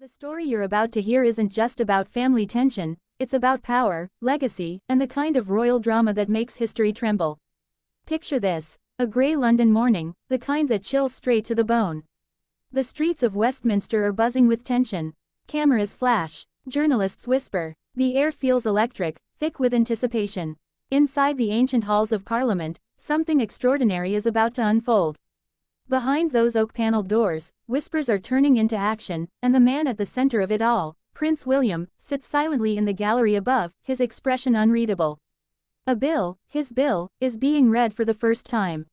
The story you're about to hear isn't just about family tension, it's about power, legacy, and the kind of royal drama that makes history tremble. Picture this: a grey London morning, the kind that chills straight to the bone. The streets of Westminster are buzzing with tension. Cameras flash, journalists whisper, the air feels electric, thick with anticipation. Inside the ancient halls of Parliament, something extraordinary is about to unfold. Behind those oak-paneled doors, whispers are turning into action, and the man at the center of it all, Prince William, sits silently in the gallery above, his expression unreadable. His bill, is being read for the first time.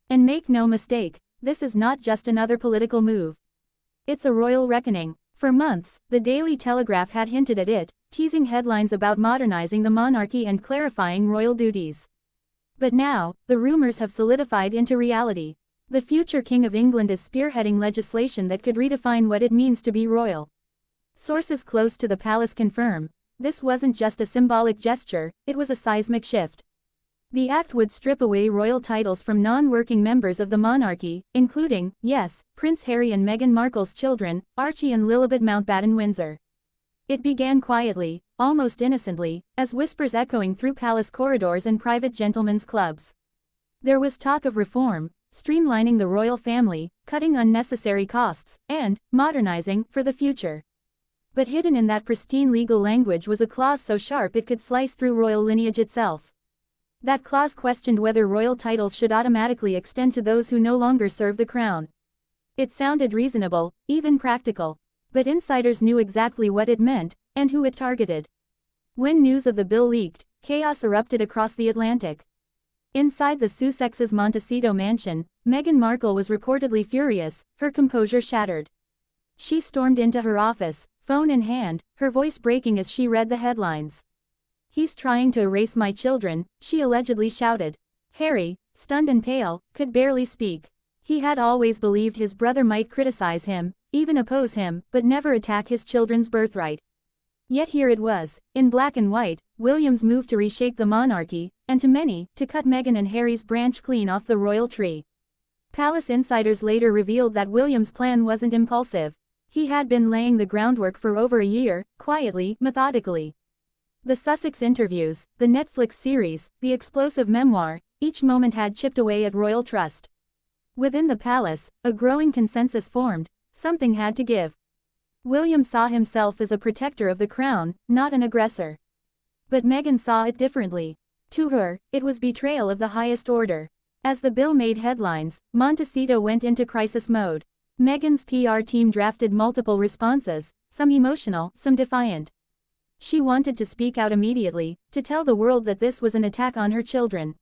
And make no mistake, this is not just another political move. It's a royal reckoning. For months, the Daily Telegraph had hinted at it, teasing headlines about modernizing the monarchy and clarifying royal duties. But now, the rumors have solidified into reality. The future King of England is spearheading legislation that could redefine what it means to be royal. Sources close to the palace confirm, this wasn't just a symbolic gesture, it was a seismic shift. The act would strip away royal titles from non-working members of the monarchy, including, yes, Prince Harry and Meghan Markle's children, Archie and Lilibet Mountbatten-Windsor. It began quietly, almost innocently, as whispers echoing through palace corridors and private gentlemen's clubs. There was talk of reform, streamlining the royal family, cutting unnecessary costs, and modernizing for the future. But hidden in that pristine legal language was a clause so sharp it could slice through royal lineage itself. That clause questioned whether royal titles should automatically extend to those who no longer serve the crown. It sounded reasonable, even practical. But insiders knew exactly what it meant, and who it targeted. When news of the bill leaked, chaos erupted across the Atlantic. Inside the Sussex's Montecito mansion, Meghan Markle was reportedly furious, her composure shattered. She stormed into her office, phone in hand, her voice breaking as she read the headlines. "He's trying to erase my children," she allegedly shouted. Harry, stunned and pale, could barely speak. He had always believed his brother might criticize him, even oppose him, but never attack his children's birthright. Yet here it was, in black and white, William's move to reshape the monarchy, and to many, to cut Meghan and Harry's branch clean off the royal tree. Palace insiders later revealed that William's plan wasn't impulsive. He had been laying the groundwork for over a year, quietly, methodically. The Sussex interviews, the Netflix series, the explosive memoir, each moment had chipped away at royal trust. Within the palace, a growing consensus formed: something had to give. William saw himself as a protector of the crown, not an aggressor. But Meghan saw it differently. To her, it was betrayal of the highest order. As the bill made headlines, Montecito went into crisis mode. Meghan's PR team drafted multiple responses, some emotional, some defiant. She wanted to speak out immediately, to tell the world that this was an attack on her children.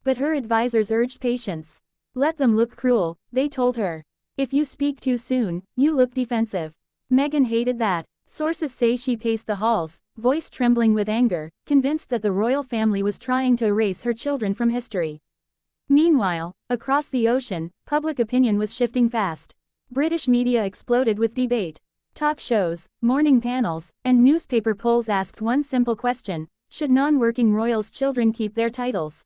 But her advisors urged patience. Let them look cruel, they told her. If you speak too soon, you look defensive. Meghan hated that. Sources say she paced the halls, voice trembling with anger, convinced that the royal family was trying to erase her children from history. Meanwhile, across the ocean, public opinion was shifting fast. British media exploded with debate. Talk shows, morning panels, and newspaper polls asked one simple question: should non-working royals' children keep their titles?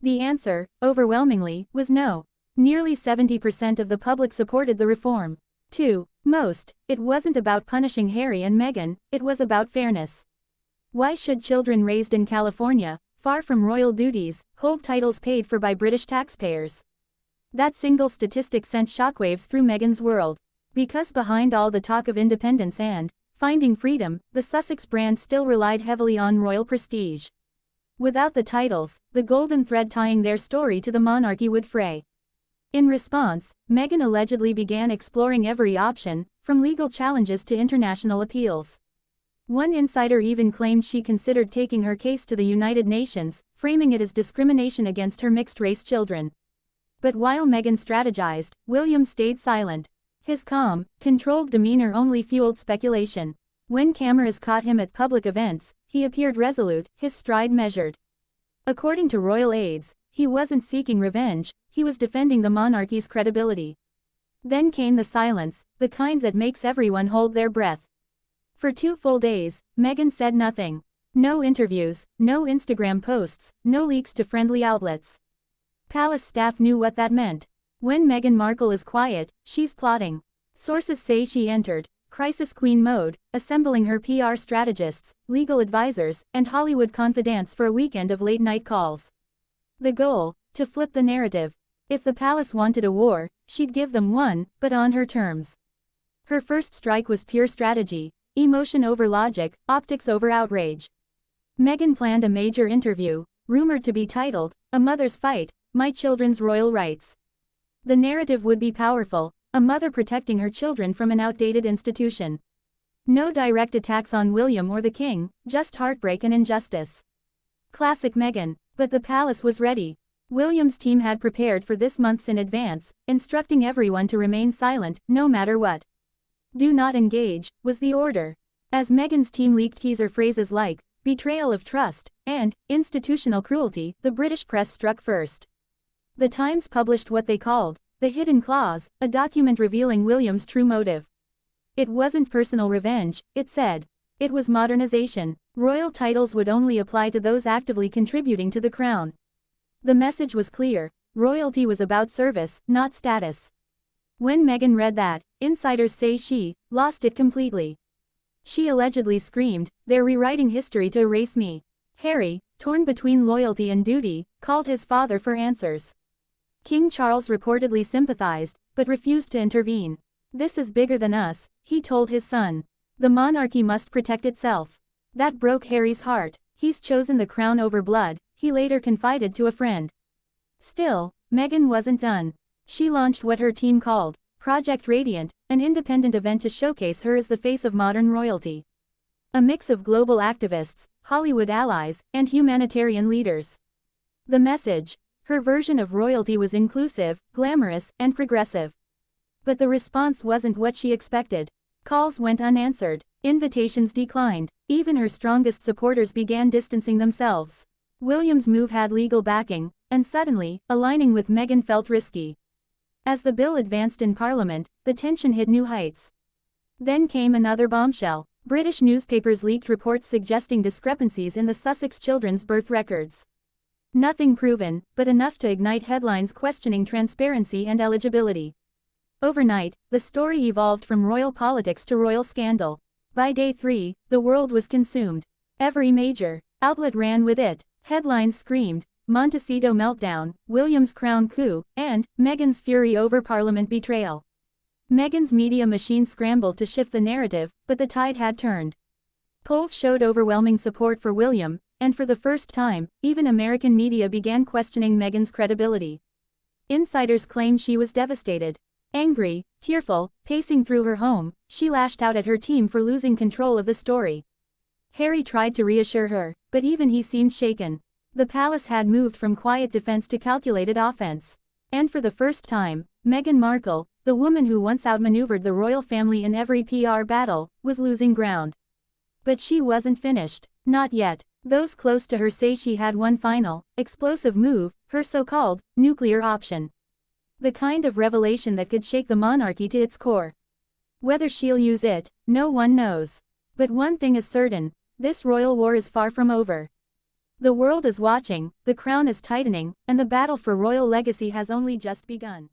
The answer, overwhelmingly, was no. Nearly 70% of the public supported the reform. To most, it wasn't about punishing Harry and Meghan, it was about fairness. Why should children raised in California, far from royal duties, hold titles paid for by British taxpayers? That single statistic sent shockwaves through Meghan's world. Because behind all the talk of independence and finding freedom, the Sussex brand still relied heavily on royal prestige. Without the titles, the golden thread tying their story to the monarchy would fray. In response, Meghan allegedly began exploring every option, from legal challenges to international appeals. One insider even claimed she considered taking her case to the United Nations, framing it as discrimination against her mixed-race children. But while Meghan strategized, William stayed silent. His calm, controlled demeanor only fueled speculation. When cameras caught him at public events, he appeared resolute, his stride measured. According to royal aides, he wasn't seeking revenge, he was defending the monarchy's credibility. Then came the silence, the kind that makes everyone hold their breath. For 2 full days, Meghan said nothing. No interviews, no Instagram posts, no leaks to friendly outlets. Palace staff knew what that meant. When Meghan Markle is quiet, she's plotting. Sources say she entered, crisis queen mode, assembling her PR strategists, legal advisors, and Hollywood confidants for a weekend of late-night calls. The goal? To flip the narrative. If the palace wanted a war, she'd give them one, but on her terms. Her first strike was pure strategy, emotion over logic, optics over outrage. Meghan planned a major interview, rumored to be titled, "A Mother's Fight, My Children's Royal Rights." The narrative would be powerful, a mother protecting her children from an outdated institution. No direct attacks on William or the king, just heartbreak and injustice. Classic Meghan, but the palace was ready. William's team had prepared for this months in advance, instructing everyone to remain silent, no matter what. "Do not engage," was the order. As Meghan's team leaked teaser phrases like, "betrayal of trust," and "institutional cruelty," the British press struck first. The Times published what they called the hidden clause, a document revealing William's true motive. It wasn't personal revenge, it said. It was modernization. Royal titles would only apply to those actively contributing to the crown. The message was clear: royalty was about service, not status. When Meghan read that, insiders say she lost it completely. She allegedly screamed, "They're rewriting history to erase me." Harry, torn between loyalty and duty, called his father for answers. King Charles reportedly sympathized, but refused to intervene. "This is bigger than us," he told his son. "The monarchy must protect itself." That broke Harry's heart. "He's chosen the crown over blood," he later confided to a friend. Still, Meghan wasn't done. She launched what her team called Project Radiant, an independent event to showcase her as the face of modern royalty. A mix of global activists, Hollywood allies, and humanitarian leaders. The message: her version of royalty was inclusive, glamorous, and progressive. But the response wasn't what she expected. Calls went unanswered. Invitations declined. Even her strongest supporters began distancing themselves. William's move had legal backing, and suddenly, aligning with Meghan felt risky. As the bill advanced in Parliament, the tension hit new heights. Then came another bombshell. British newspapers leaked reports suggesting discrepancies in the Sussex children's birth records. Nothing proven, but enough to ignite headlines questioning transparency and eligibility. Overnight, the story evolved from royal politics to royal scandal. By day 3, the world was consumed. Every major outlet ran with it. Headlines screamed, "Montecito meltdown, William's crown coup," and "Meghan's fury over Parliament betrayal." Meghan's media machine scrambled to shift the narrative, but the tide had turned. Polls showed overwhelming support for William, and for the first time, even American media began questioning Meghan's credibility. Insiders claimed she was devastated. Angry, tearful, pacing through her home, she lashed out at her team for losing control of the story. Harry tried to reassure her, but even he seemed shaken. The palace had moved from quiet defense to calculated offense. And for the first time, Meghan Markle, the woman who once outmaneuvered the royal family in every PR battle, was losing ground. But she wasn't finished. Not yet. Those close to her say she had one final, explosive move, her so-called nuclear option. The kind of revelation that could shake the monarchy to its core. Whether she'll use it, no one knows. But one thing is certain: this royal war is far from over. The world is watching, the crown is tightening, and the battle for royal legacy has only just begun.